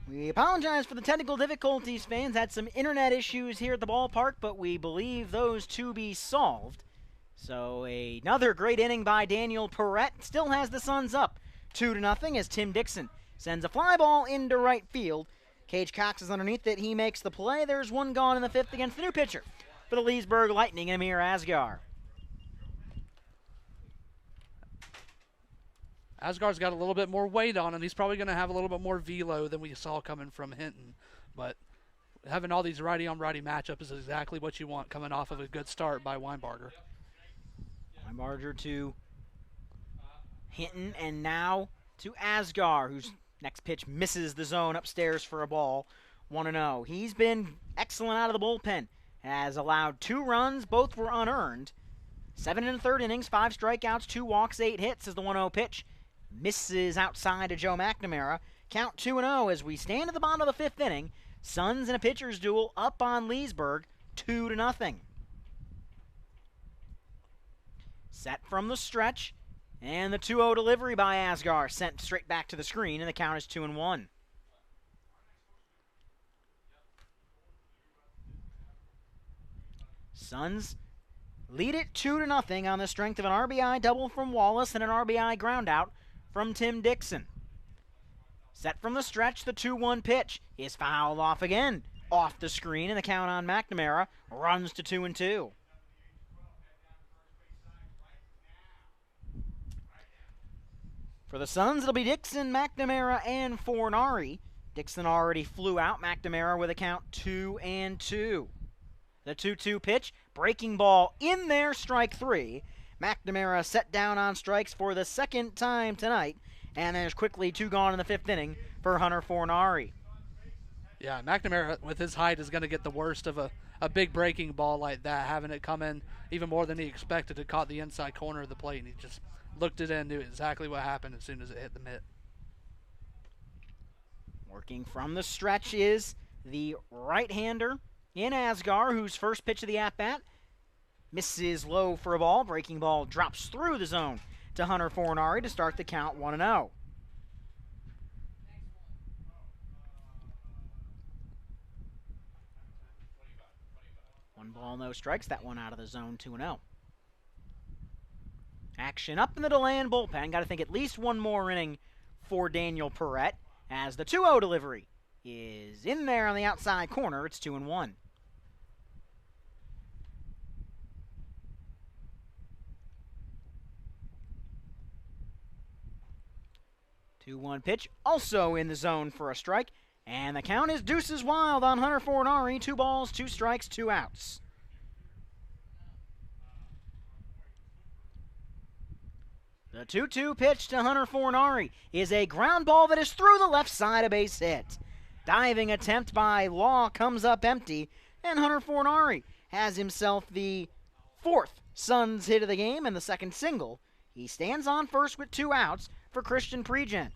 We apologize for the technical difficulties, fans. Had some internet issues here at the ballpark, but we believe those to be solved. So another great inning by Daniel Perrette. Still has the Suns up 2-0 as Tim Dixon sends a fly ball into right field. Cage Cox is underneath it. He makes the play. There's one gone in the fifth against the new pitcher for the Leesburg Lightning, Amir Asghar. Asghar's got a little bit more weight on him. He's probably going to have a little bit more velo than we saw coming from Hinton. But having all these righty-on-righty matchups is exactly what you want coming off of a good start by Weinbarger. Weinbarger to Hinton, and now to Asghar, whose next pitch misses the zone upstairs for a ball. 1-0. He's been excellent out of the bullpen. Has allowed 2 runs. Both were unearned. 7 1/3 innings, 5 strikeouts, 2 walks, 8 hits as the 1-0 pitch misses outside to Joe McNamara. Count 2-0 as we stand at the bottom of the 5th inning. Suns in a pitcher's duel up on Leesburg, 2-0. Set from the stretch, and the 2-0 delivery by Asghar sent straight back to the screen, and the count is 2-1. Suns lead it 2-0 on the strength of an RBI double from Wallace and an RBI groundout from Tim Dixon. Set from the stretch, the 2-1 pitch is fouled off again, off the screen, and the count on McNamara runs to 2-2. For the Suns, it'll be Dixon, McNamara, and Fornari. Dixon already flew out McNamara with a count 2-2. The 2-2 pitch, breaking ball in there, strike 3. McNamara set down on strikes for the second time tonight, and there's quickly 2 gone in the 5th inning for Hunter Fornari. Yeah, McNamara with his height is going to get the worst of a big breaking ball like that, having it come in even more than he expected. It caught the inside corner of the plate, and he just looked it in, knew exactly what happened as soon as it hit the mitt. Working from the stretch is the right-hander in Asghar, whose first pitch of the at-bat misses low for a ball. Breaking ball drops through the zone to Hunter Fornari to start the count 1-0. One ball, no strikes. That one out of the zone, 2-0. Action up in the DeLand bullpen. Got to think at least one more inning for Daniel Perrette as the 2-0 delivery is in there on the outside corner. It's 2-1. 2-1 pitch, also in the zone for a strike, and the count is deuces wild on Hunter Fornari. 2 balls, 2 strikes, 2 outs. The 2-2 pitch to Hunter Fornari is a ground ball that is through the left side, a base hit. Diving attempt by Law comes up empty, and Hunter Fornari has himself the 4th Suns hit of the game and the 2nd single. He stands on first with 2 outs for Christian Pregent.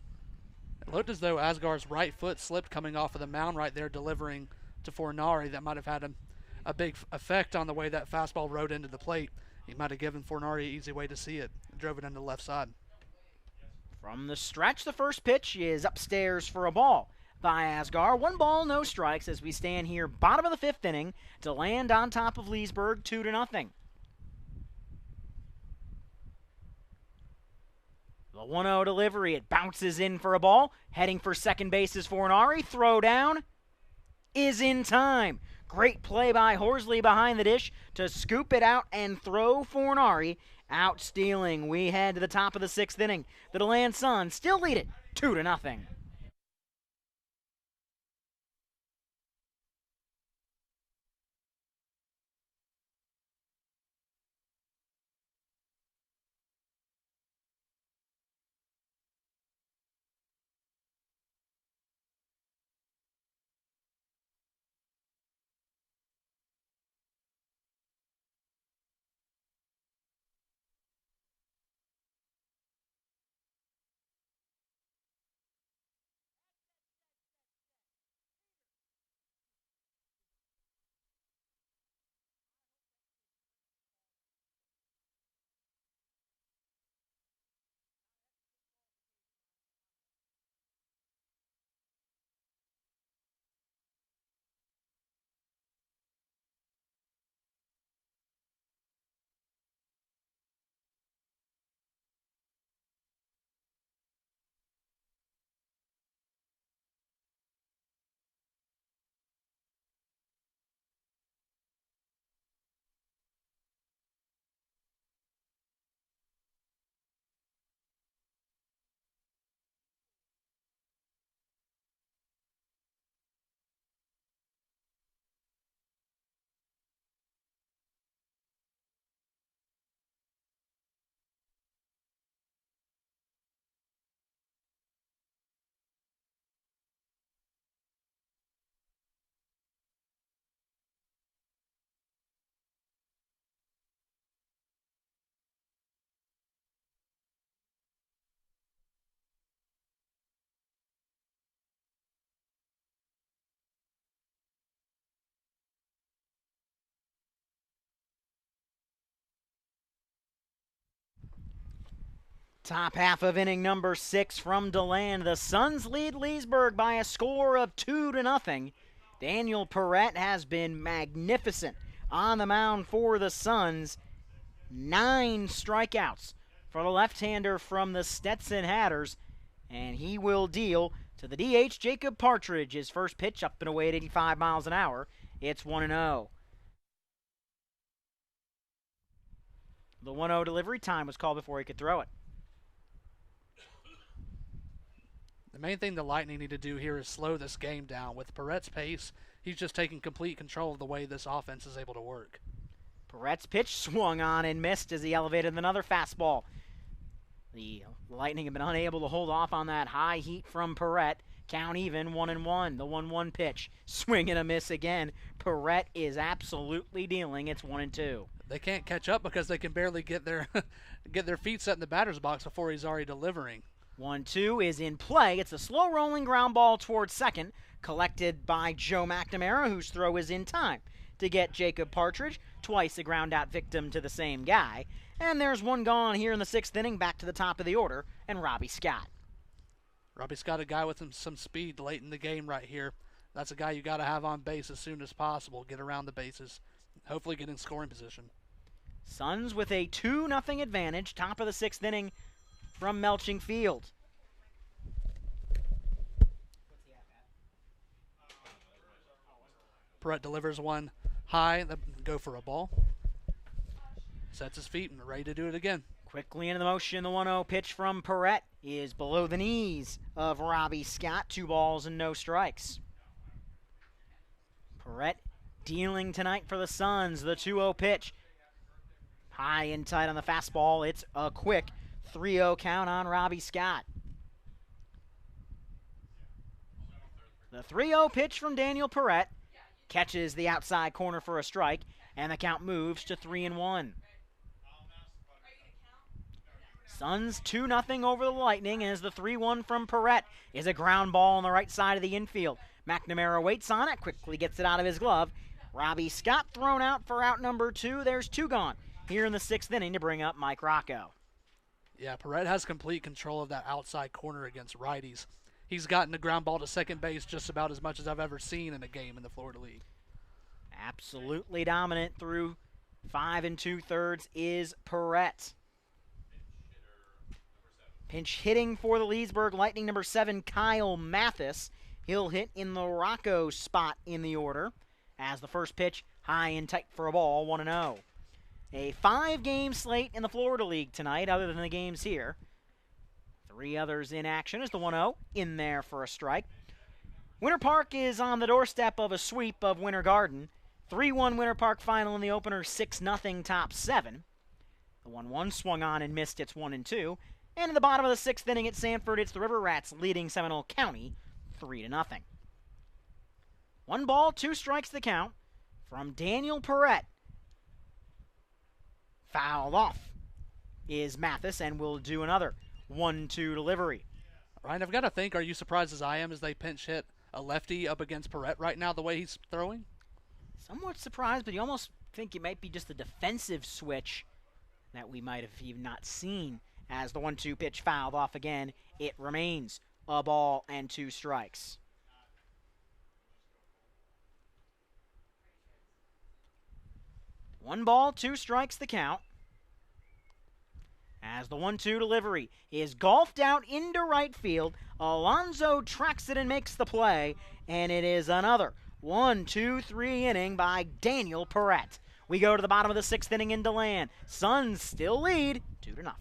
It looked as though Asghar's right foot slipped coming off of the mound right there, delivering to Fornari. That might have had a big effect on the way that fastball rode into the plate. He might have given Fornari an easy way to see it. Drove it into the left side. From the stretch, the first pitch is upstairs for a ball by Asghar. 1 ball, no strikes as we stand here, bottom of the 5th inning, DeLand on top of Leesburg, 2-0. The 1-0 delivery, it bounces in for a ball. Heading for second base is Fornari. Throw down is in time. Great play by Horsley behind the dish to scoop it out and throw Fornari out stealing. We head to the top of the 6th inning. The DeLand Suns still lead it 2-0. Top half of inning number 6 from DeLand. The Suns lead Leesburg by a score of 2-0. Daniel Perrette has been magnificent on the mound for the Suns. 9 strikeouts for the left-hander from the Stetson Hatters, and he will deal to the DH Jacob Partridge. His first pitch up and away at 85 miles an hour. It's 1-0. The 1-0 delivery time was called before he could throw it. The main thing the Lightning need to do here is slow this game down. With Perrette's pace, he's just taking complete control of the way this offense is able to work. Perrette's pitch swung on and missed as he elevated another fastball. The Lightning have been unable to hold off on that high heat from Perrette. Count even, 1-1. The 1-1 pitch. Swing and a miss again. Perrette is absolutely dealing. It's 1-2. They can't catch up because they can barely get their get their feet set in the batter's box before he's already delivering. 1-2 is in play. It's a slow rolling ground ball towards second, collected by Joe McNamara, whose throw is in time to get Jacob Partridge, twice a ground out victim to the same guy. And there's one gone here in the 6th inning, back to the top of the order, and Robbie Scott. Robbie Scott, a guy with some speed late in the game right here. That's a guy you got to have on base as soon as possible, get around the bases, hopefully get in scoring position. Suns with a 2-0 advantage, top of the 6th inning from Melching Field. Perrette delivers one high, go for a ball. Sets his feet and ready to do it again. Quickly into the motion, the 1-0 pitch from Perrette is below the knees of Robbie Scott. 2 balls and no strikes. Perrette dealing tonight for the Suns. The 2-0 pitch. High and tight on the fastball. It's a quick 3-0 count on Robbie Scott. The 3-0 pitch from Daniel Perrette catches the outside corner for a strike, and the count moves to 3-1. Suns 2-0 over the Lightning as the 3-1 from Perrette is a ground ball on the right side of the infield. McNamara waits on it, quickly gets it out of his glove. Robbie Scott thrown out for out number 2. There's 2 gone here in the 6th inning to bring up Mike Rocco. Yeah, Perrette has complete control of that outside corner against righties. He's gotten the ground ball to second base just about as much as I've ever seen in a game in the Florida League. Absolutely dominant through 5 2/3 is Perrette. Pinch hitting for the Leesburg Lightning, number 7, Kyle Mathis. He'll hit in the Rocco spot in the order as the first pitch high and tight for a ball, 1-0. A 5-game slate in the Florida League tonight, other than the games here. 3 others in action as the 1-0 in there for a strike. Winter Park is on the doorstep of a sweep of Winter Garden. 3-1 Winter Park final in the opener, 6-0 top 7. The 1-1 swung on and missed. It's 1-2. And in the bottom of the 6th inning at Sanford, it's the River Rats leading Seminole County 3-0. 1 ball, 2 strikes the count from Daniel Perrette. Fouled off is Mathis and will do another 1-2 delivery. Ryan, I've got to think, are you surprised as I am as they pinch hit a lefty up against Perrette right now the way he's throwing? Somewhat surprised, but you almost think it might be just a defensive switch that we might have even not seen. As the 1-2 pitch fouled off again, it remains a ball and 2 strikes. One ball, 2 strikes the count. As the 1-2 delivery is golfed out into right field, Alonzo tracks it and makes the play, and it is another 1-2-3 inning by Daniel Perrette. We go to the bottom of the 6th inning in DeLand. Suns still lead 2-0.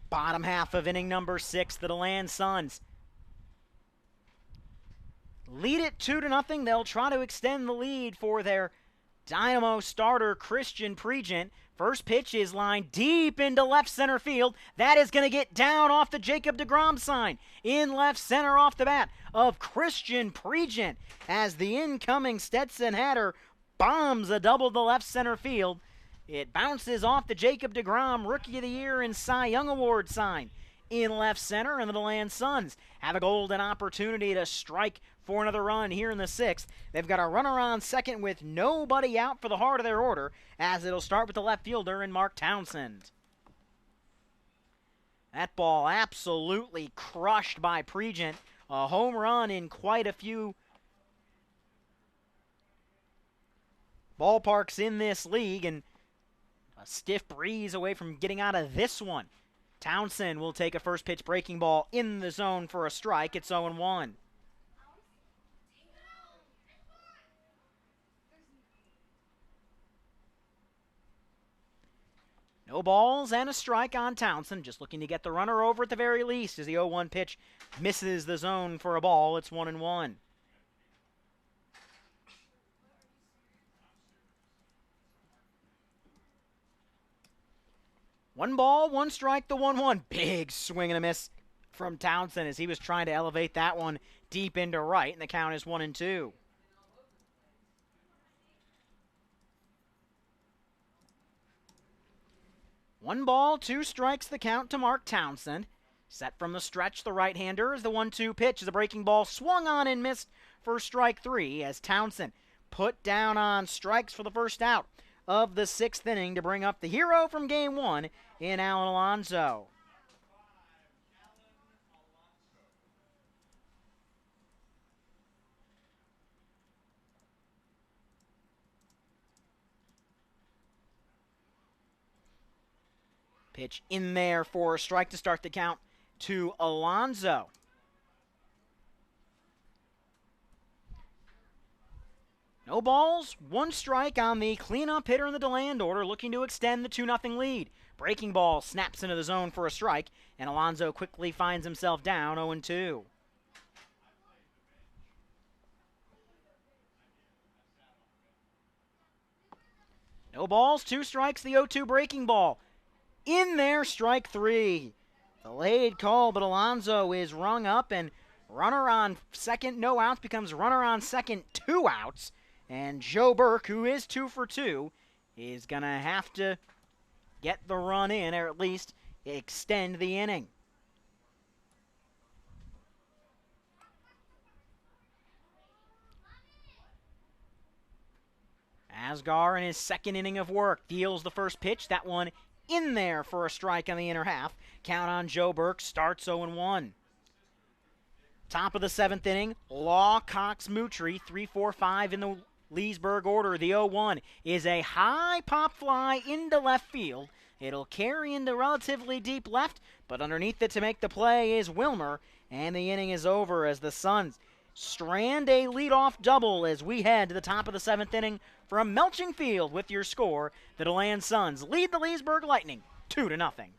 Bottom half of inning number 6, the DeLand Suns lead it 2-0. They'll try to extend the lead for their Dynamo starter, Christian Pregent. First pitch is lined deep into left center field. That is going to get down off the Jacob deGrom sign. In left center off the bat of Christian Pregent as the incoming Stetson Hatter bombs a double to left center field. It bounces off the Jacob deGrom Rookie of the Year and Cy Young Award sign in left center, and the DeLand Suns have a golden opportunity to strike for another run here in the 6th. They've got a runner on second with nobody out for the heart of their order, as it'll start with the left fielder and Mark Townsend. That ball absolutely crushed by Pregent. A home run in quite a few ballparks in this league, and a stiff breeze away from getting out of this one. Townsend will take a first pitch breaking ball in the zone for a strike. It's 0-1. No balls and a strike on Townsend. Just looking to get the runner over at the very least as the 0-1 pitch misses the zone for a ball. It's 1-1. One ball, one strike, the 1-1. Big swing and a miss from Townsend as he was trying to elevate that one deep into right, and the count is 1-2. One ball, two strikes, the count to Mark Townsend. Set from the stretch, the right-hander as the 1-2 pitch as a breaking ball swung on and missed for strike 3 as Townsend put down on strikes for the first out of the 6th inning to bring up the hero from Game 1 in Alan Alonso. Pitch in there for a strike to start the count to Alonso. No balls, one strike on the cleanup hitter in the DeLand order, looking to extend the 2-0 lead. Breaking ball snaps into the zone for a strike, and Alonso quickly finds himself down 0-2. No balls, two strikes, the 0-2 breaking ball. In there, strike 3. Delayed call, but Alonso is rung up, and runner on second, no outs, becomes runner on second, 2 outs. And Joe Burke, who is 2 for 2, is going to have to get the run in, or at least extend the inning. Asgar in his second inning of work deals the first pitch. That one in there for a strike on the inner half. Count on Joe Burke, starts 0-1. Top of the 7th inning, Law, Cox, Mutry, 3-4-5 in the Leesburg order. The 0-1 is a high pop fly into left field. It'll carry into relatively deep left, but underneath it to make the play is Wilmer, and the inning is over as the Suns strand a leadoff double as we head to the top of the 7th inning from Melching Field with your score. The DeLand Suns lead the Leesburg Lightning 2-0.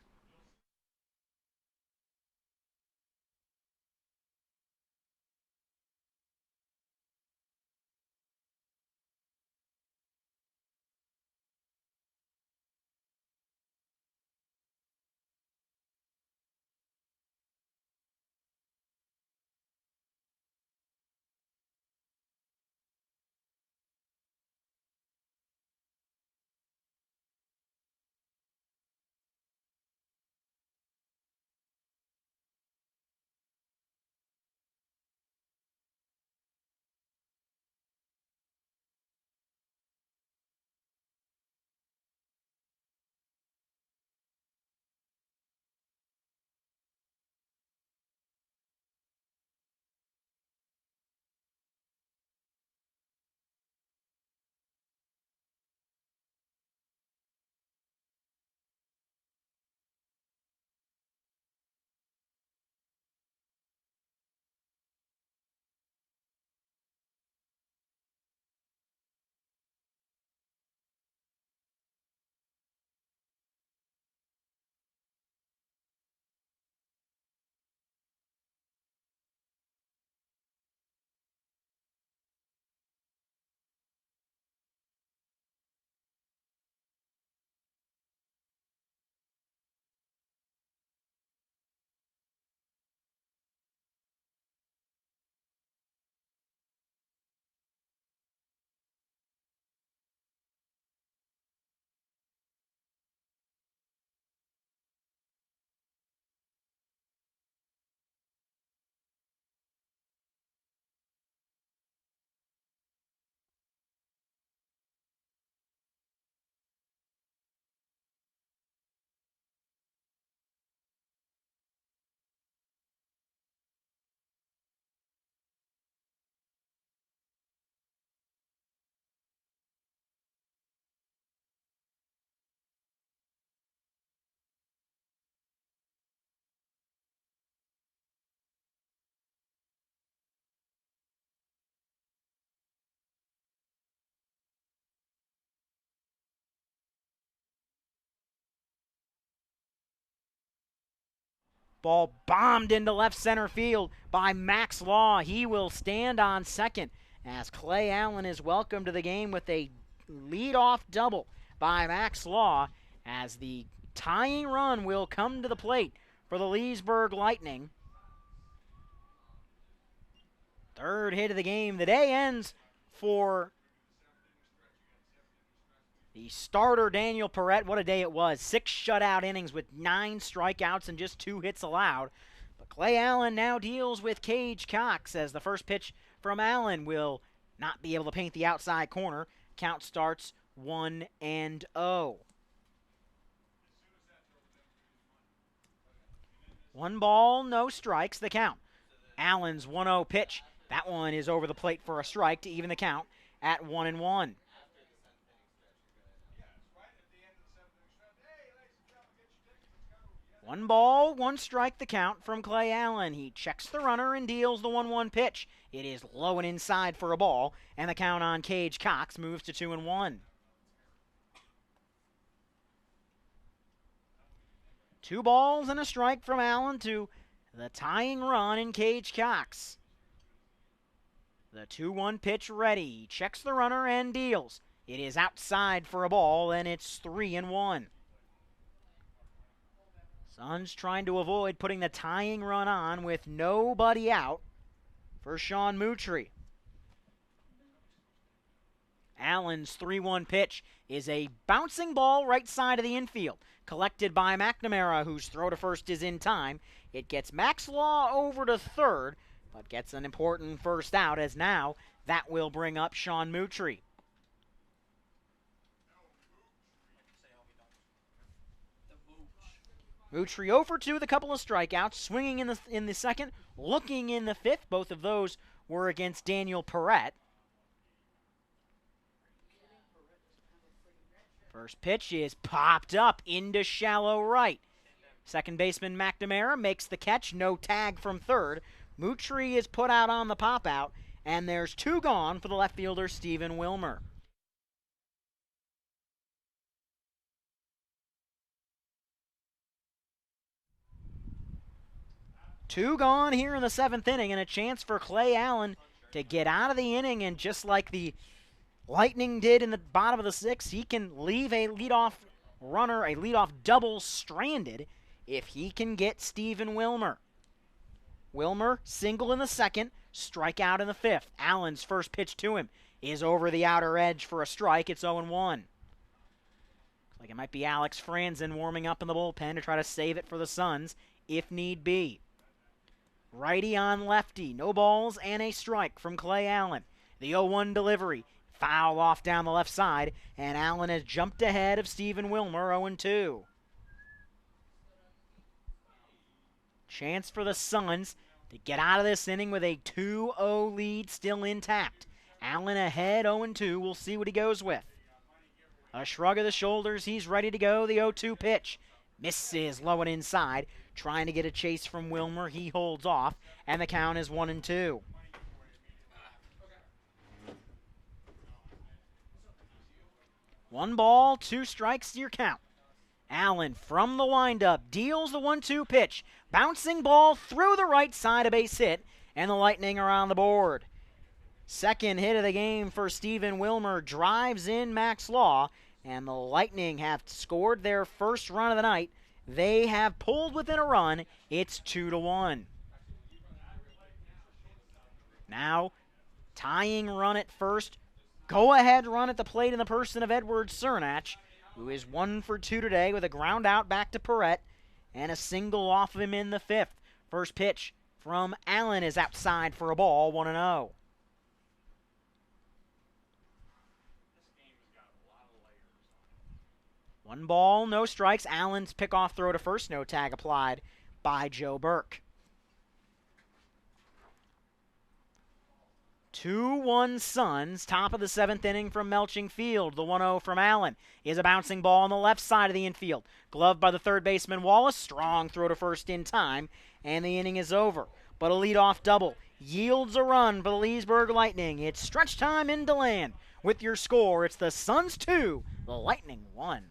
Ball bombed into left center field by Max Law. He will stand on second as Clay Allen is welcomed to the game with a leadoff double by Max Law as the tying run will come to the plate for the Leesburg Lightning. Third hit of the game. The day ends for the starter, Daniel Perrette. What a day it was. 6 shutout innings with 9 strikeouts and just 2 hits allowed. But Clay Allen now deals with Cage Cox as the first pitch from Allen will not be able to paint the outside corner. Count starts 1-0. 1 ball, no strikes, the count. Allen's 1-0 pitch. That one is over the plate for a strike to even the count at 1-1. 1 ball, 1 strike, the count from Clay Allen. He checks the runner and deals the 1-1 pitch. It is low and inside for a ball, and the count on Cage Cox moves to 2-1. 2 balls and a strike from Allen to the tying run in Cage Cox. The 2-1 pitch ready. He checks the runner and deals. It is outside for a ball, and it's 3-1. Suns trying to avoid putting the tying run on with nobody out for Sean Moutrie. Allen's 3-1 pitch is a bouncing ball right side of the infield, collected by McNamara, whose throw to first is in time. It gets Max Law over to third, but gets an important first out, as now that will bring up Sean Moutrie. Moutrie 0 for 2 with a couple of strikeouts, swinging in the second, looking in the fifth. Both of those were against Daniel Perrette. First pitch is popped up into shallow right. Second baseman McNamara makes the catch, no tag from third. Moutrie is put out on the pop out, and there's 2 gone for the left fielder Stephen Wilmer. Two gone here in the 7th inning, and a chance for Clay Allen to get out of the inning, and just like the Lightning did in the bottom of the 6th, he can leave a leadoff runner, a leadoff double, stranded if he can get Stephen Wilmer. Wilmer, single in the 2nd, strikeout in the 5th. Allen's first pitch to him is over the outer edge for a strike. It's 0-1. Looks like it might be Alex Franzen warming up in the bullpen to try to save it for the Suns if need be. Righty on lefty, no balls and a strike from Clay Allen. The 0-1 delivery, foul off down the left side, and Allen has jumped ahead of Stephen Wilmer, 0-2. Chance for the Suns to get out of this inning with a 2-0 lead still intact. Allen ahead, 0-2. We'll see what he goes with. A shrug of the shoulders, he's ready to go. The 0-2 pitch misses low and inside. Trying to get a chase from Wilmer. He holds off, and the count is 1-2. One ball, 2 strikes, your count. Allen from the windup deals the 1-2 pitch. Bouncing ball through the right side, a base hit, and the Lightning are on the board. Second hit of the game for Stephen Wilmer drives in Max Law, and the Lightning have scored their first run of the night. They have pulled within a run. It's 2-1. Now, tying run at first. Go-ahead run at the plate in the person of Edward Cernach, who is 1 for 2 today with a ground out back to Perrette and a single off of him in the 5th. First pitch from Allen is outside for a ball, 1-0. One ball, no strikes. Allen's pickoff throw to first, no tag applied by Joe Burke. 2-1 Suns, top of the 7th inning from Melching Field. The 1-0 from Allen is a bouncing ball on the left side of the infield. Gloved by the third baseman Wallace. Strong throw to first in time, and the inning is over. But a leadoff double yields a run for the Leesburg Lightning. It's stretch time in DeLand. With your score, it's the Suns 2, the Lightning 1.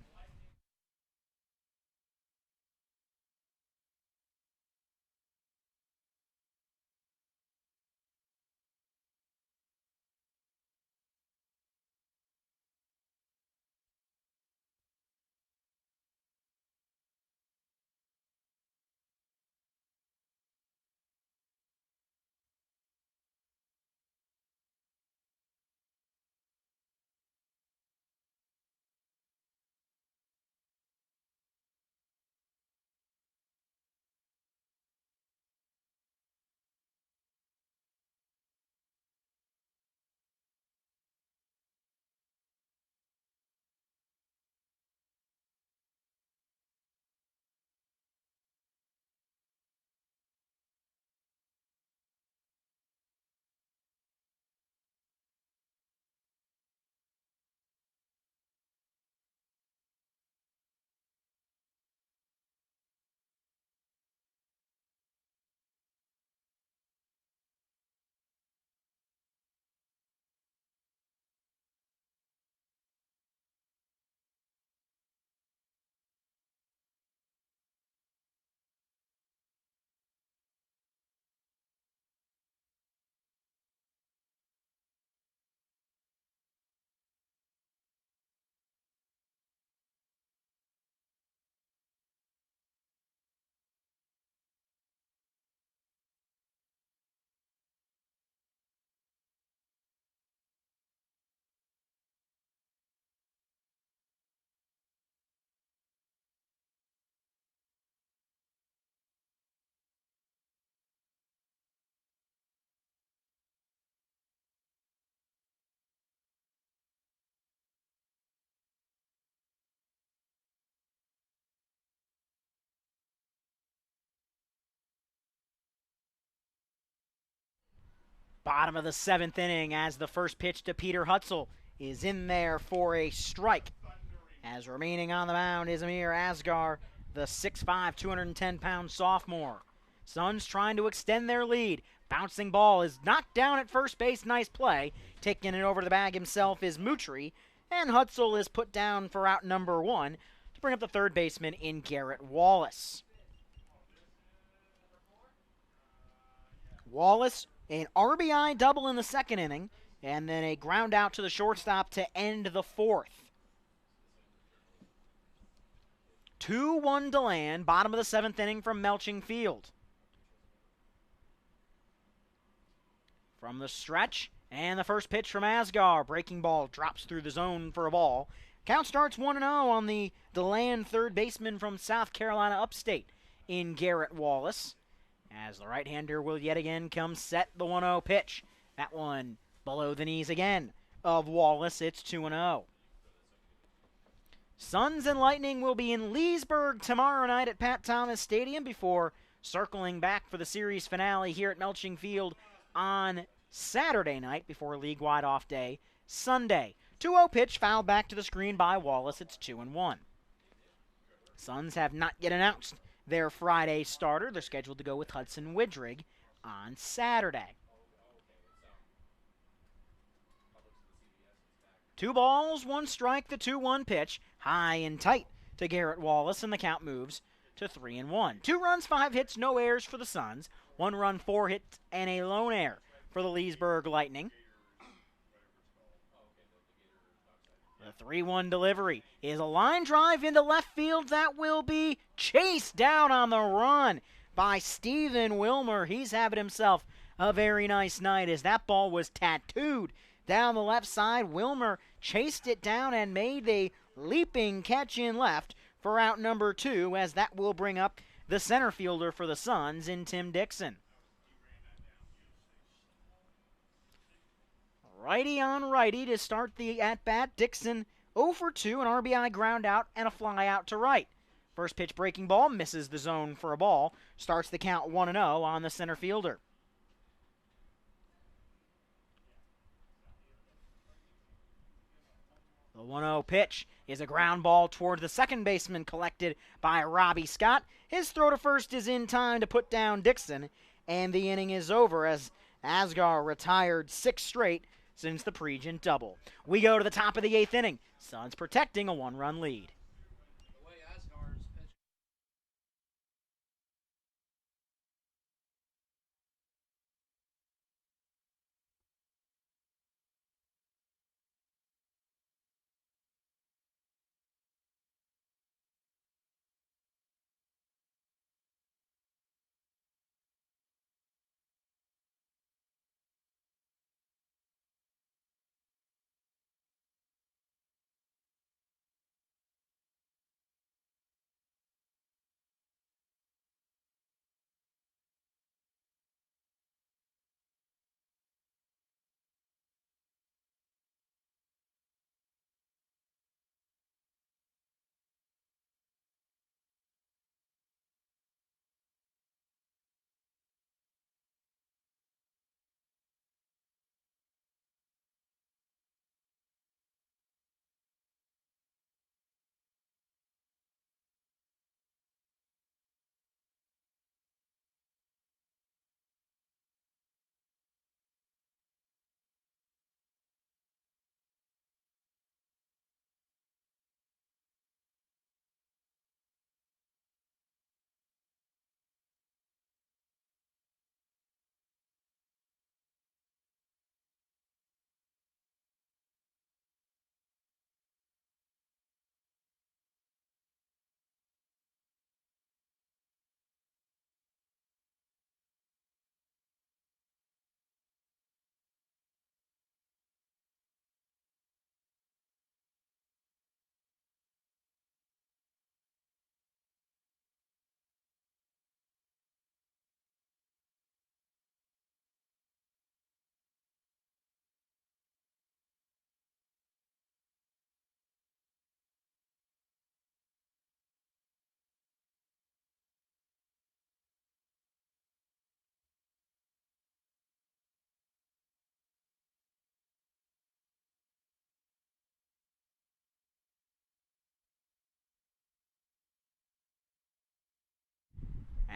Bottom of the 7th inning as the first pitch to Peter Hutzel is in there for a strike. As remaining on the mound is Amir Asghar, the 6'5", 210-pound sophomore. Suns trying to extend their lead. Bouncing ball is knocked down at first base. Nice play. Taking it over to the bag himself is Mutri. And Hutzel is put down for out number 1 to bring up the third baseman in Garrett Wallace. Wallace, an RBI double in the 2nd inning, and then a ground out to the shortstop to end the 4th. 2-1 DeLand, bottom of the 7th inning from Melching Field. From the stretch, and the first pitch from Asghar. Breaking ball drops through the zone for a ball. Count starts 1-0 on the DeLand third baseman from South Carolina upstate in Garrett Wallace. As the right-hander will yet again come set the 1-0 pitch. That one below the knees again of Wallace. It's 2-0. Suns and Lightning will be in Leesburg tomorrow night at Pat Thomas Stadium before circling back for the series finale here at Melching Field on Saturday night before a league-wide off day Sunday. 2-0 pitch fouled back to the screen by Wallace. It's 2-1. Suns have not yet announced their Friday starter. They're scheduled to go with Hudson Widrig on Saturday. 2 balls, 1 strike, the 2-1 pitch. High and tight to Garrett Wallace, and the count moves to 3-1. 2 runs, 5 hits, no errors for the Suns. 1 run, 4 hits, and a lone error for the Leesburg Lightning. The 3-1 delivery is a line drive into left field that will be chased down on the run by Stephen Wilmer. He's having himself a very nice night as that ball was tattooed down the left side. Wilmer chased it down and made a leaping catch in left for out number 2, as that will bring up the center fielder for the Suns in Tim Dixon. Righty on righty to start the at-bat. Dixon 0 for 2, an RBI ground out and a fly out to right. First pitch breaking ball misses the zone for a ball. Starts the count 1-0 on the center fielder. The 1-0 pitch is a ground ball toward the second baseman, collected by Robbie Scott. His throw to first is in time to put down Dixon, and the inning is over as Asghar retired 6 straight since the Pregent double. We go to the top of the 8th inning. Suns protecting a 1-run lead.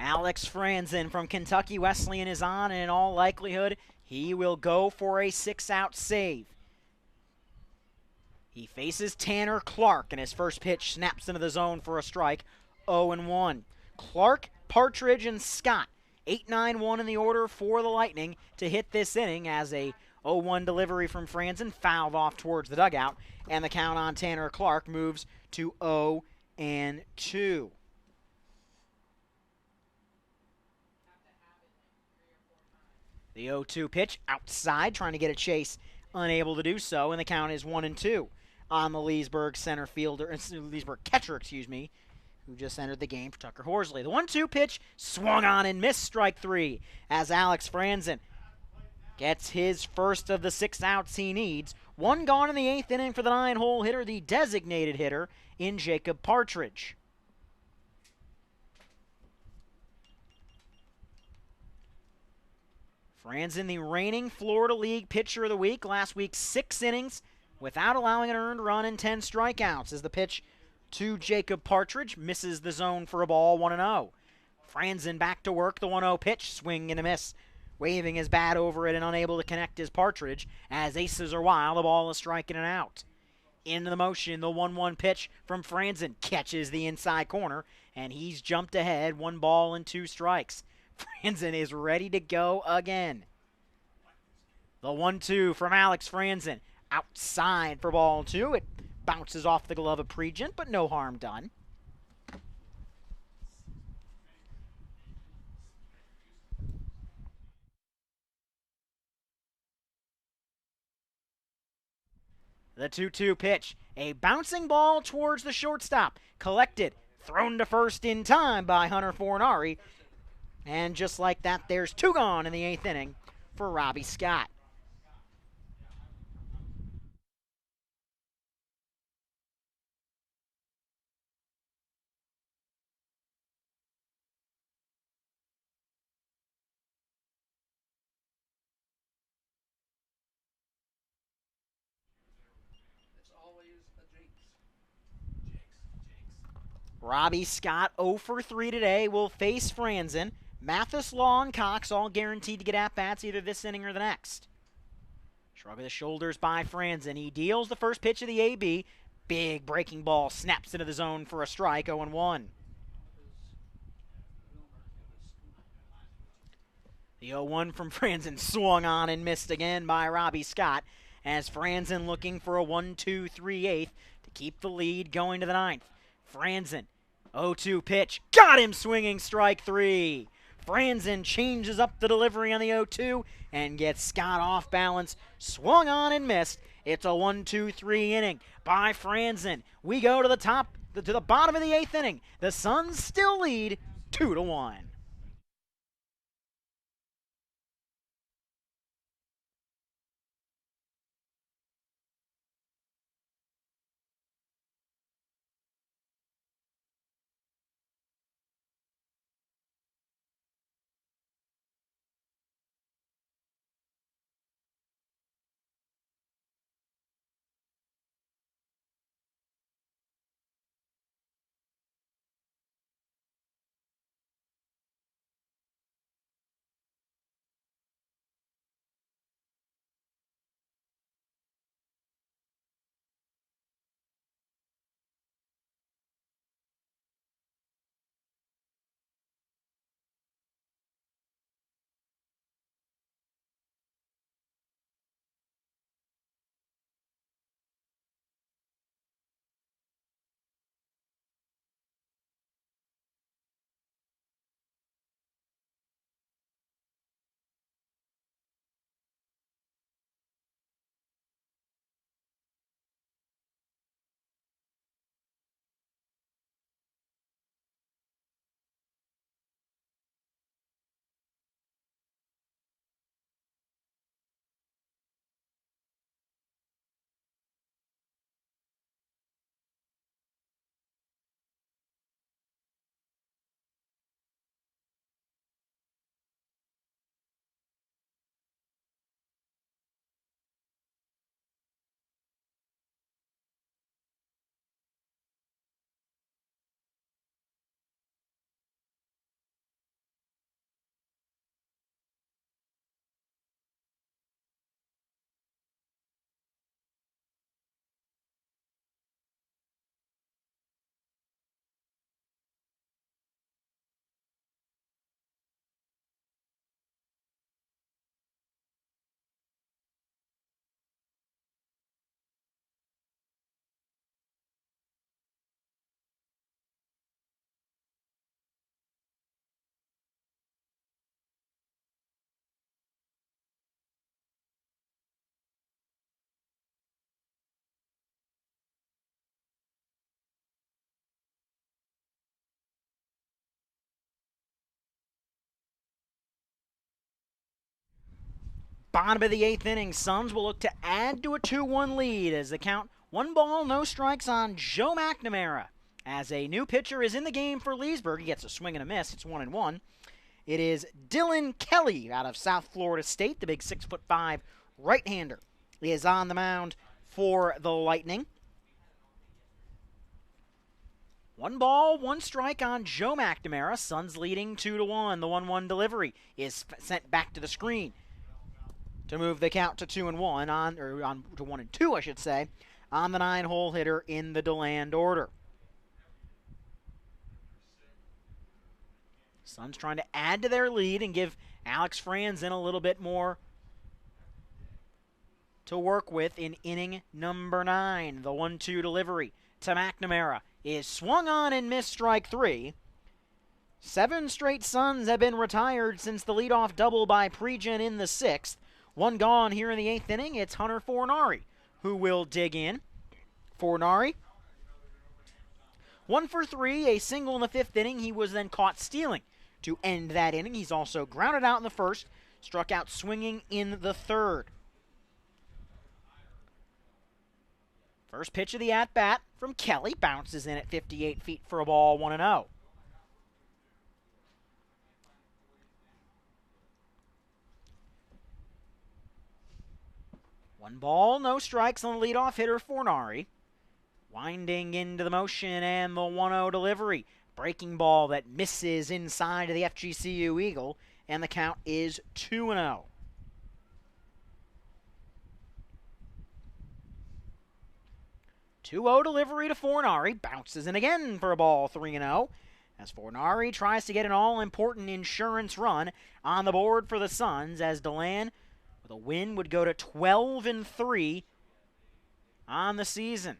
Alex Franzen from Kentucky Wesleyan is on, and in all likelihood, he will go for a 6-out save. He faces Tanner Clark, and his first pitch snaps into the zone for a strike, 0-1. Clark, Partridge, and Scott, 8-9-1 in the order for the Lightning to hit this inning as a 0-1 delivery from Franzen fouled off towards the dugout, and the count on Tanner Clark moves to 0-2. The 0-2 pitch outside, trying to get a chase, unable to do so, and the count is 1-2 on the Leesburg Leesburg catcher, who just entered the game for Tucker Horsley. The 1-2 pitch swung on and missed, strike 3, as Alex Franzen gets his first of the 6 outs he needs. One gone in the 8th inning for the 9-hole hitter, the designated hitter in Jacob Partridge. Franzen, the reigning Florida League Pitcher of the Week. Last week, 6 innings without allowing an earned run and 10 strikeouts. As the pitch to Jacob Partridge misses the zone for a ball, 1-0. Franzen back to work, the 1-0 pitch, swing and a miss. Waving his bat over it and unable to connect his Partridge. As aces are wild, the ball is striking it out. Into the motion, the 1-1 pitch from Franzen catches the inside corner, and he's jumped ahead, 1 ball and 2 strikes. Franzen is ready to go again. The 1-2 from Alex Franzen. Outside for ball 2. It bounces off the glove of Pregent, but no harm done. The 2-2 pitch. A bouncing ball towards the shortstop. Collected. Thrown to first in time by Hunter Fornari. And just like that, there's 2 gone in the 8th inning for Robbie Scott. Robbie Scott 0 for 3 today will face Franzen. Mathis, Law, and Cox all guaranteed to get at-bats either this inning or the next. Shrug of the shoulders by Franzen. He deals the first pitch of the AB. Big breaking ball snaps into the zone for a strike, 0-1. The 0-1 from Franzen swung on and missed again by Robbie Scott, as Franzen looking for a 1-2-3-8 to keep the lead going to the 9th. Franzen, 0-2 pitch, got him swinging, strike 3. Franzen changes up the delivery on the 0-2 and gets Scott off balance, swung on and missed. It's a 1-2-3 inning by Franzen. We go to the bottom of the 8th inning. The Suns still lead 2-1. Bottom of the 8th inning, Suns will look to add to a 2-1 lead as the count 1 ball, no strikes on Joe McNamara. As a new pitcher is in the game for Leesburg, he gets a swing and a miss. It's 1-1. It is DeLand Kelly out of South Florida State, the big 6'5" right-hander, is on the mound for the Lightning. 1 ball, 1 strike on Joe McNamara. Suns leading 2-1. The 1-1 delivery is sent back to the screen to move the count to 2-1 to 1-2, I should say, on the 9-hole hitter in the DeLand order. Suns trying to add to their lead and give Alex Franzen a little bit more to work with in inning number 9. The 1-2 delivery to McNamara is swung on and missed, strike 3. 7 straight Suns have been retired since the leadoff double by Pregent in the 6th. 1 gone here in the 8th inning. It's Hunter Fornari who will dig in. Fornari, 1 for 3, a single in the 5th inning. He was then caught stealing to end that inning. He's also grounded out in the 1st, struck out swinging in the 3rd. First pitch of the at-bat from Kelly, bounces in at 58 feet for a ball, 1-0. One ball, no strikes on the leadoff hitter, Fornari. Winding into the motion and the 1-0 delivery. Breaking ball that misses inside of the FGCU Eagle, and the count is 2-0. Delivery to Fornari, bounces in again for a ball, 3-0. As Fornari tries to get an all-important insurance run on the board for the Suns, as DeLand, with a win, would go to 12-3 on the season.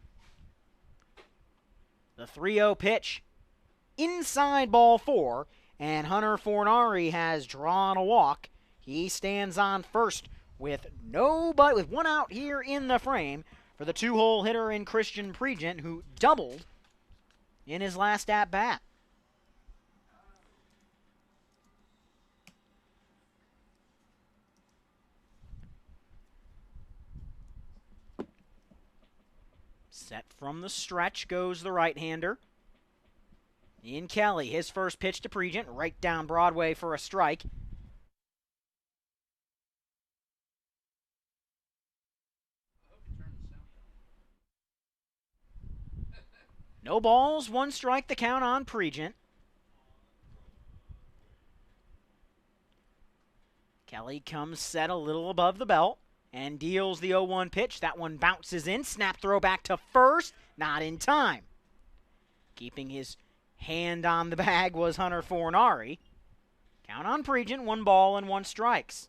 The 3-0 pitch, inside ball 4, and Hunter Fornari has drawn a walk. He stands on first with 1 out here in the frame for the 2-hole hitter in Christian Pregent, who doubled in his last at-bat. Set from the stretch goes the right-hander. In Kelly, his first pitch to Pregent, right down Broadway for a strike. No balls, 1 strike, the count on Pregent. Kelly comes set a little above the belt and deals the 0-1 pitch. That one bounces in. Snap throw back to first. Not in time. Keeping his hand on the bag was Hunter Fornari. Count on Pregent, 1 ball and 1 strikes.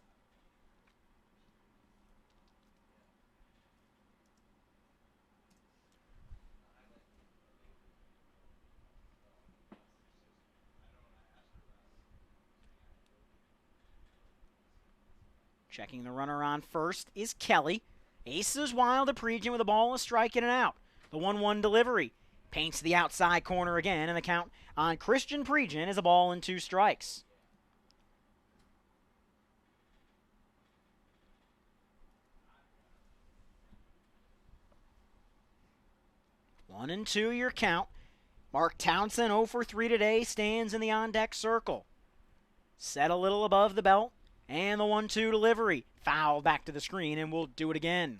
Checking the runner on first is Kelly. Aces wild to Pregent with a ball, a strike, and an out. The 1-1 delivery paints the outside corner again, and the count on Christian Pregent is a ball and 2 strikes. One and 2 your count. Mark Townsend 0 for 3 today, stands in the on-deck circle. Set a little above the belt. And the 1-2 delivery. Foul back to the screen, and we'll do it again.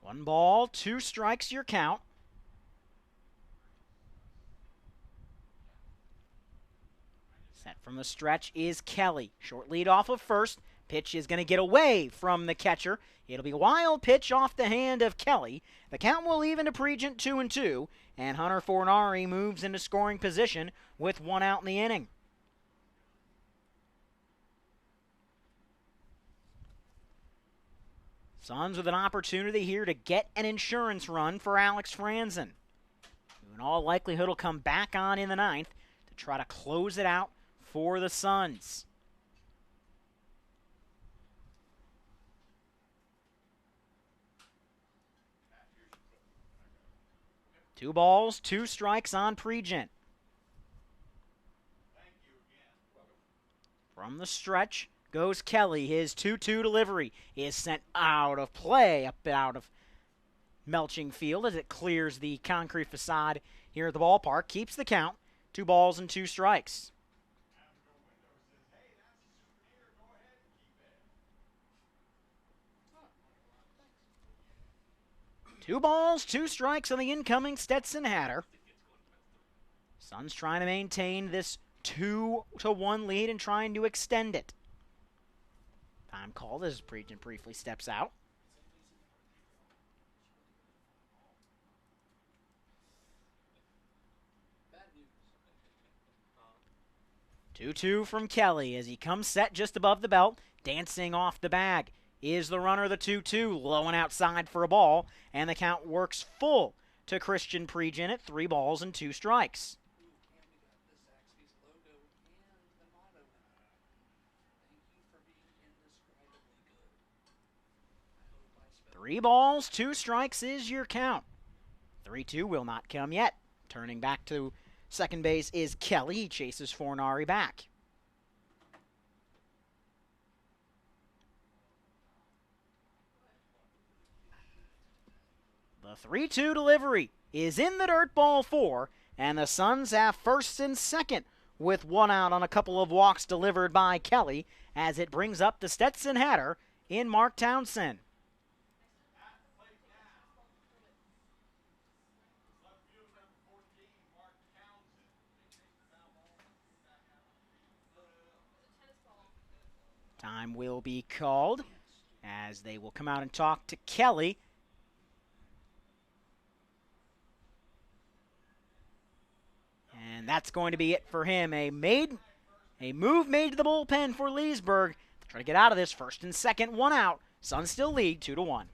One ball, 2 strikes your count. Set from the stretch is Kelly. Short lead off of first. Pitch is going to get away from the catcher. It'll be a wild pitch off the hand of Kelly. The count will even to Pregent 2-2, and Hunter Fornari moves into scoring position with 1 out in the inning. Suns with an opportunity here to get an insurance run for Alex Franzen, who in all likelihood will come back on in the 9th to try to close it out for the Suns. 2 balls, 2 strikes on Pregent. From the stretch goes Kelly. His 2-2 delivery is sent out of play, up out of Melching Field as it clears the concrete facade here at the ballpark. Keeps the count. 2 balls and 2 strikes. Two balls, 2 strikes on the incoming Stetson Hatter. Suns trying to maintain this 2-1 lead and trying to extend it. Time called as Pregent briefly steps out. 2-2 from Kelly as he comes set just above the belt, dancing off the bag. Is the runner, the 2-2, low and outside for a ball, and the count works full to Christian Pregent at 3 balls and 2 strikes. Three balls, 2 strikes is your count. 3-2 will not come yet. Turning back to second base is Kelly. He chases Fornari back. The 3-2 delivery is in the dirt, ball 4, and the Suns have first and second with 1 out on a couple of walks delivered by Kelly as it brings up the Stetson Hatter in Mark Townsend. Time will be called as they will come out and talk to Kelly. And that's going to be it for him. A move made to the bullpen for Leesburg. Try to get out of this. First and second, 1 out. Suns still lead 2-1.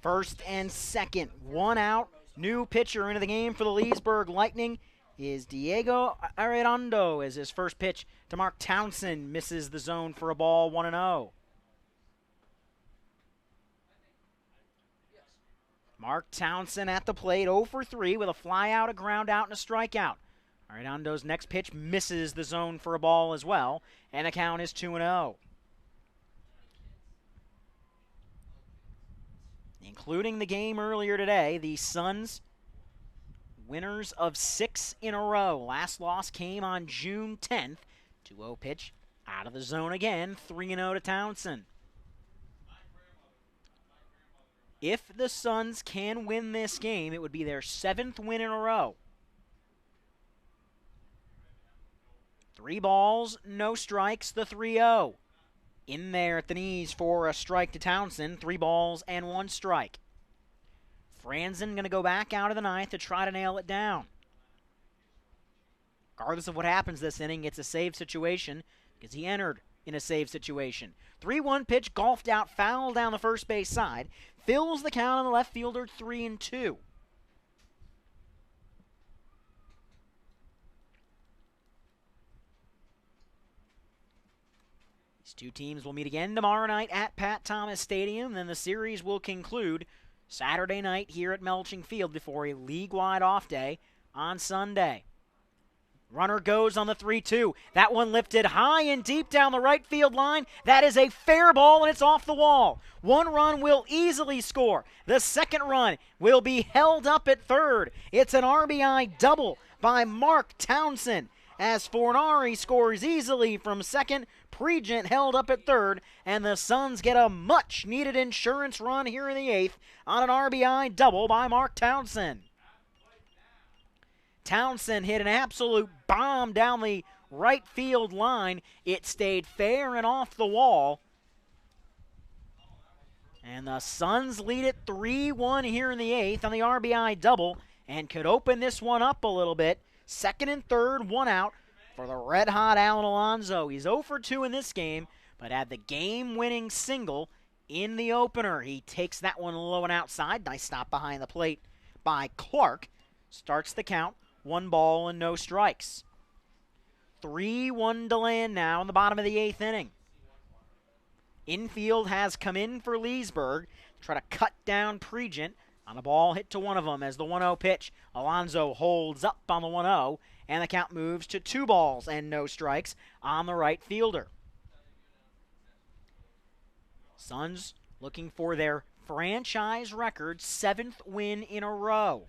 First and second, 1 out. New pitcher into the game for the Leesburg Lightning is Diego Arredondo as his first pitch to Mark Townsend misses the zone for a ball, 1-0. Mark Townsend at the plate, 0 for 3 with a fly out, a ground out, and a strikeout. Arredondo's next pitch misses the zone for a ball as well, and the count is 2-0. including the game earlier today. The Suns, winners of 6 in a row. Last loss came on June 10th. 2-0 pitch out of the zone again, 3-0 to Townsend. If the Suns can win this game, it would be their 7th win in a row. 3 balls, no strikes, the 3-0. In there at the knees for a strike to Townsend, 3 balls and 1 strike. Franzen going to go back out of the ninth to try to nail it down. Regardless of what happens this inning, it's a save situation because he entered in a save situation. 3-1 pitch, golfed out, foul down the first base side. Fills the count on the left fielder, 3-2. These two teams will meet again tomorrow night at Pat Thomas Stadium. Then the series will conclude Saturday night here at Melching Field before a league-wide off day on Sunday. Runner goes on the 3-2. That one lifted high and deep down the right field line. That is a fair ball, and it's off the wall. 1 run will easily score. The second run will be held up at third. It's an RBI double by Mark Townsend as Fornari scores easily from second. Pregent held up at third, and the Suns get a much-needed insurance run here in the 8th on an RBI double by Mark Townsend. Townsend hit an absolute bomb down the right field line. It stayed fair and off the wall. And the Suns lead it 3-1 here in the 8th on the RBI double and could open this one up a little bit. Second and third, 1 out for the red-hot Alan Alonso. He's 0 for 2 in this game, but had the game-winning single in the opener. He takes that one low and outside. Nice stop behind the plate by Clark. Starts the count. 1 ball and no strikes. 3-1 DeLand now in the bottom of the 8th inning. Infield has come in for Leesburg. Try to cut down Pregent on a ball hit to one of them as the 1-0 pitch. Alonso holds up on the 1-0, and the count moves to 2 balls and no strikes on the right fielder. Suns looking for their franchise record 7th win in a row.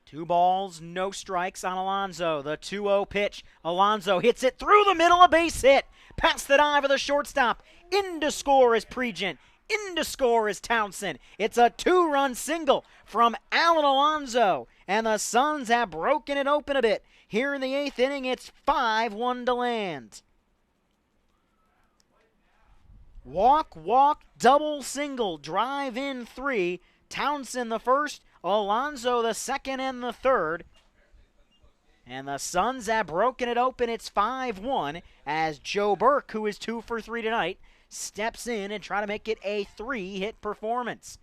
2 balls, no strikes on Alonso. The 2-0 pitch. Alonso hits it through the middle, a base hit. Past the dive of the shortstop. In to score is Pregent. In to score is Townsend. It's a 2-run single from Alan Alonso. And the Suns have broken it open a bit. Here in the 8th inning, it's 5-1 DeLand. Walk, double, single, drive in 3. Townsend the first, Alonso the second and the third. And the Suns have broken it open. It's 5-1 as Joe Burke, who is 2 for 3 tonight, steps in and try to make it a 3-hit performance.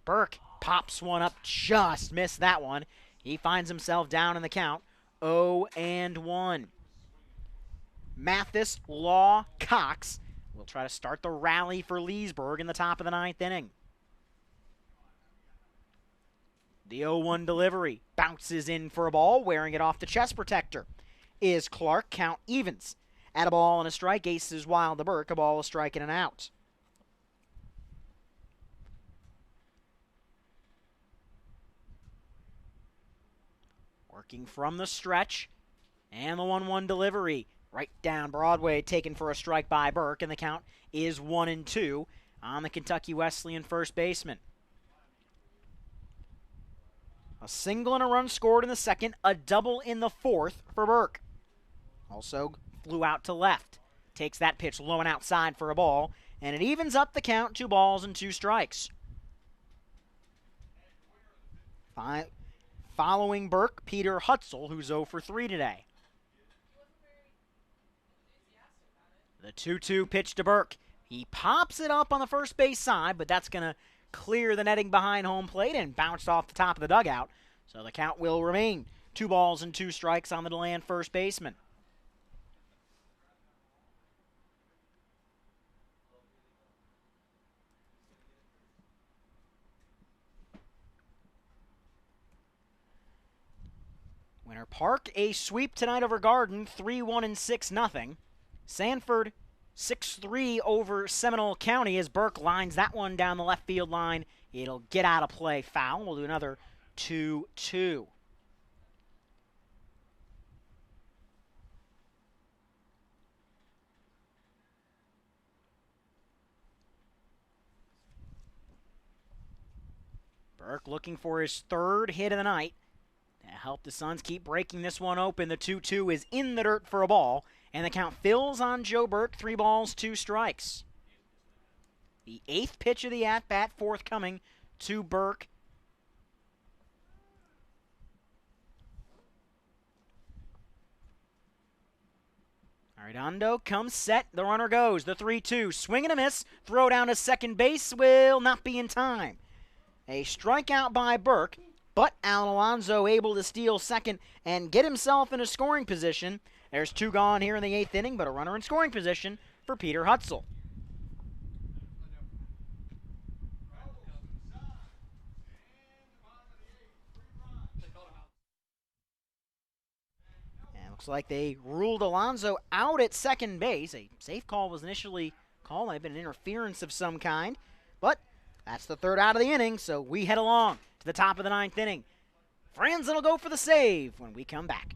Burke pops one up, just missed that one. He finds himself down in the count, 0-1. Mathis, Law, Cox will try to start the rally for Leesburg in the top of the 9th inning. The 0-1 delivery bounces in for a ball, wearing it off the chest protector. Is Clark, count evens. At a ball and a strike, aces wild to Burke, a ball, a strike, and an out. Working from the stretch, and the 1-1 delivery. Right down Broadway, taken for a strike by Burke, and the count is 1-2 on the Kentucky Wesleyan first baseman. A single and a run scored in the second, a double in the 4th for Burke. Also flew out to left. Takes that pitch low and outside for a ball, and it evens up the count, 2 balls and 2 strikes. Following Burke, Peter Hutzel, who's 0 for 3 today. The 2-2 pitch to Burke. He pops it up on the first base side, but that's going to clear the netting behind home plate and bounced off the top of the dugout. So the count will remain 2 balls and 2 strikes on the DeLand first baseman. Winter Park, a sweep tonight over Garden, 3-1 and 6-0. Sanford 6-3 over Seminole County as Burke lines that one down the left field line. It'll get out of play, foul. We'll do another 2-2. Burke looking for his third hit of the night to help the Suns keep breaking this one open. The 2-2 is in the dirt for a ball, and the count fills on Joe Burke. 3 balls, 2 strikes. The 8th pitch of the at-bat forthcoming to Burke. Arredondo comes set. The runner goes. The 3-2. Swing and a miss. Throw down to second base will not be in time. A strikeout by Burke, but Alan Alonso able to steal second and get himself in a scoring position. There's 2 gone here in the 8th inning, but a runner in scoring position for Peter Hutzel. And looks like they ruled Alonso out at second base. A safe call was initially called. Might have been an interference of some kind, but that's the 3rd out of the inning, so we head along to the top of the 9th inning. Franzen will go for the save when we come back.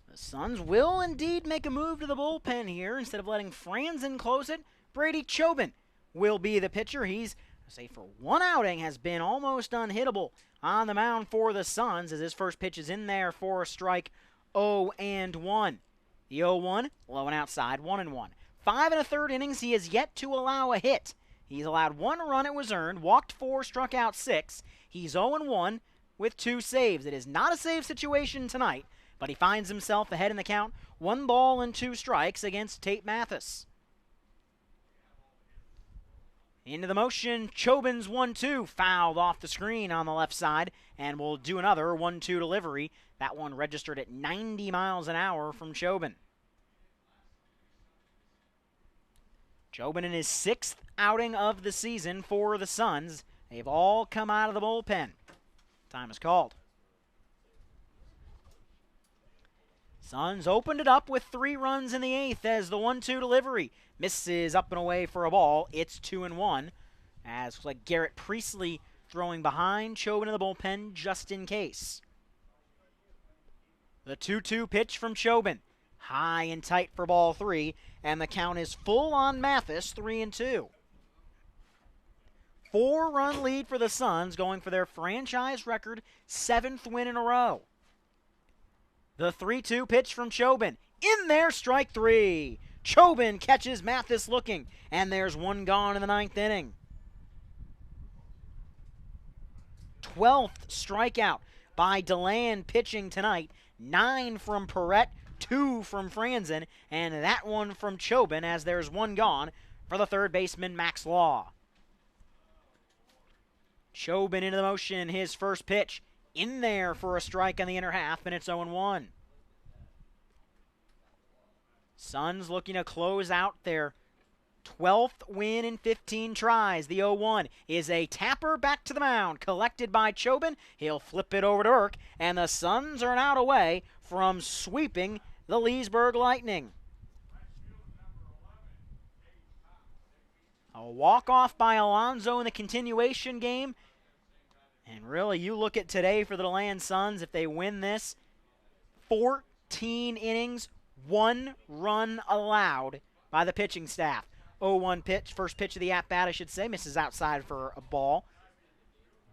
The Suns will indeed make a move to the bullpen here. Instead of letting Franzen close it, Brady Chobin will be the pitcher. He's, say, for one outing, has been almost unhittable on the mound for the Suns as his first pitch is in there for a strike. 0-1. The 0-1, low and outside, 1-1. 5 1/3 innings, he has yet to allow a hit. He's allowed 1 run, it was earned, walked 4, struck out 6. He's 0-1 with 2 saves. It is not a save situation tonight, but he finds himself ahead in the count. 1 ball and 2 strikes against Tate Mathis. Into the motion, Chobin's 1-2, fouled off the screen on the left side, and we'll do another 1-2 delivery. That one registered at 90 miles an hour from Chobin. Chobin in his 6th outing of the season for the Suns. They've all come out of the bullpen. Time is called. Suns opened it up with 3 runs in the 8th as the 1-2 delivery misses up and away for a ball. It's 2-1 as looks like Garrett Priestley throwing behind Chobin in the bullpen just in case. The 2-2 pitch from Chobin, high and tight for ball 3, and the count is full on Mathis, 3-2. 4-run lead for the Suns, going for their franchise record 7th win in a row. The 3-2 pitch from Chobin. In there, strike 3. Chobin catches Mathis looking, and there's 1 gone in the 9th inning. 12th strikeout by DeLand pitching tonight. 9 from Perrette, 2 from Franzen, and that one from Chobin as there's 1 gone for the 3rd baseman, Max Law. Chobin into the motion, his first pitch in there for a strike on the inner half, and it's 0-1. Suns looking to close out their 12th win in 15 tries. The 0-1 is a tapper back to the mound, collected by Chobin. He'll flip it over to Irk, and the Suns are an out away from sweeping the Leesburg Lightning. A walk-off by Alonzo in the continuation game. And really, you look at today for the DeLand Suns, if they win this, 14 innings, 1 run allowed by the pitching staff. 0-1 pitch, first pitch of the at-bat, I should say, misses outside for a ball.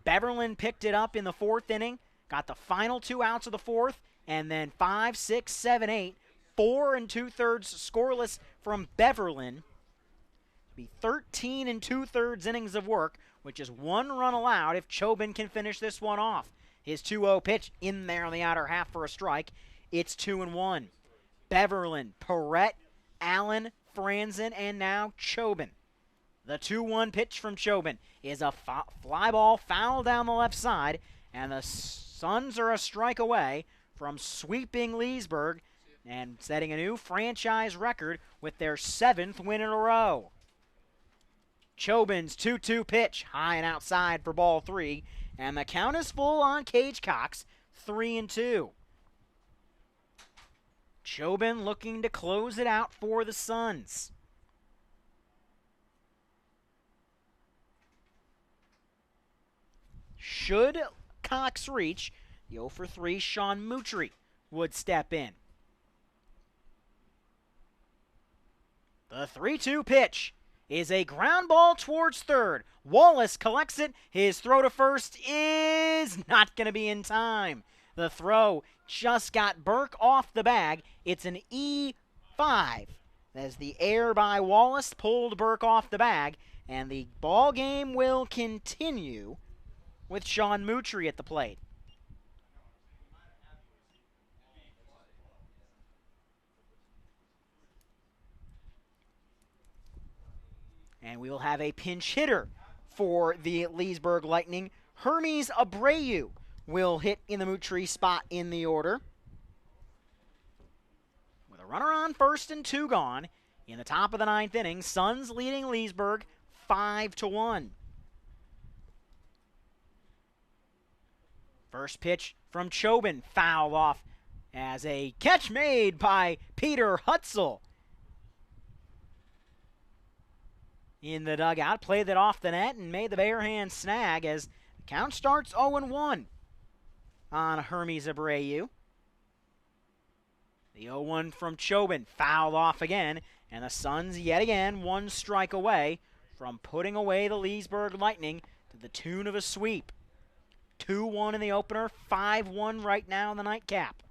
Beverland picked it up in the 4th inning, got the final 2 outs of the 4th, and then 5, 6, 7, 8, 4 2/3 scoreless from Beverland. Be 13 2/3 innings of work, which is 1 run allowed if Chobin can finish this one off. His 2-0 pitch in there on the outer half for a strike. It's 2-1. Beverland, Perrette, Allen, Franzen, and now Chobin. The 2-1 pitch from Chobin is a fly ball foul down the left side, and the Suns are a strike away from sweeping Leesburg and setting a new franchise record with their 7th win in a row. Chobin's 2-2 pitch, high and outside for ball 3, and the count is full on Cage Cox, 3-2. Chobin looking to close it out for the Suns. Should Cox reach, the 0-for-3 Sean Mutry would step in. The 3-2 pitch is a ground ball towards third. Wallace collects it. His throw to first is not going to be in time. The throw just got Burke off the bag. It's an E5 as the error by Wallace pulled Burke off the bag, and the ball game will continue with Sean Mutry at the plate. And we will have a pinch hitter for the Leesburg Lightning. Hermes Abreu will hit in the Mutry spot in the order. With a runner on first and 2 gone in the top of the 9th inning, Suns leading Leesburg 5-1. First pitch from Chobin, fouled off as a catch made by Peter Hutzel. In the dugout, played that off the net and made the bare hand snag as the count starts 0-1 on Hermes Abreu. The 0-1 from Chobin, fouled off again, and the Suns yet again 1 strike away from putting away the Leesburg Lightning to the tune of a sweep. 2-1 in the opener, 5-1 right now in the nightcap.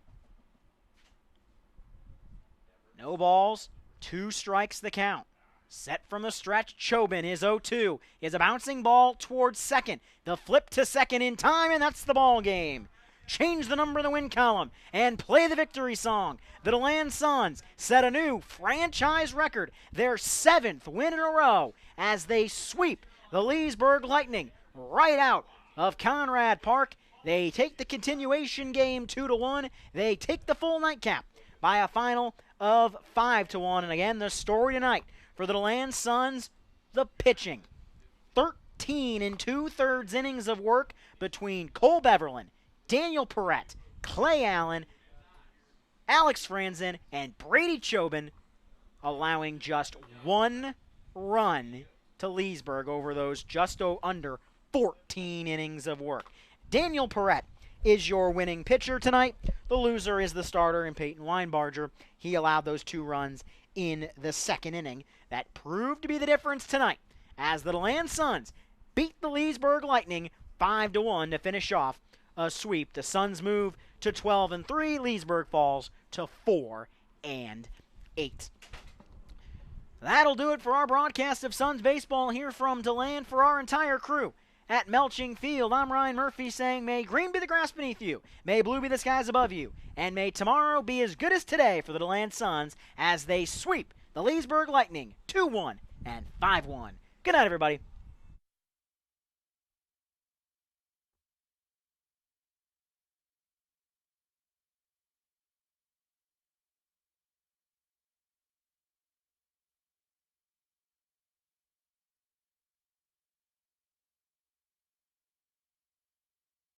No balls, 2 strikes the count. Set from the stretch, Chobin, his 0-2, is a bouncing ball towards second. The flip to second in time, and that's the ball game. Change the number of the win column and play the victory song. The DeLand Suns set a new franchise record, their 7th win in a row, as they sweep the Leesburg Lightning right out of Conrad Park. They take the continuation game 2-1. They take the full nightcap by a final of 5-1. And again, the story tonight for the DeLand Suns, the pitching. 13 2/3 innings of work between Cole Beverland, Daniel Perrette, Clay Allen, Alex Franzen, and Brady Chobin, allowing just 1 run to Leesburg over those just under 14 innings of work. Daniel Perrette is your winning pitcher tonight. The loser is the starter in Peyton Weinbarger. He allowed those 2 runs in the 2nd inning. That proved to be the difference tonight as the DeLand Suns beat the Leesburg Lightning 5-1 to finish off a sweep. The Suns move to 12-3. Leesburg falls to 4-8. That'll do it for our broadcast of Suns baseball here from DeLand. For our entire crew at Melching Field, I'm Ryan Murphy saying, may green be the grass beneath you, may blue be the skies above you, and may tomorrow be as good as today for the DeLand Suns as they sweep the Leesburg Lightning 2-1 and 5-1. Good night, everybody.